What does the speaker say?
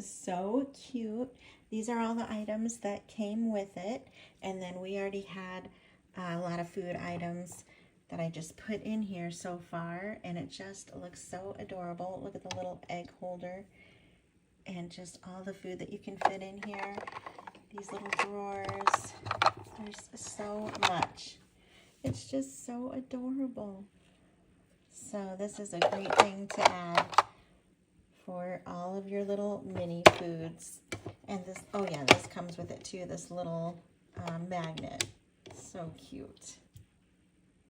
is so cute. These are all the items that came with it. And then we already had a lot of food items that I just put in here so far. And it just looks so adorable. Look at the little egg holder. And just all the food that you can fit in here. These little drawers. There's so much. It's just so adorable. So this is a great thing to add for all of your little mini foods. And this, oh yeah, this comes with it too, this little magnet. So cute.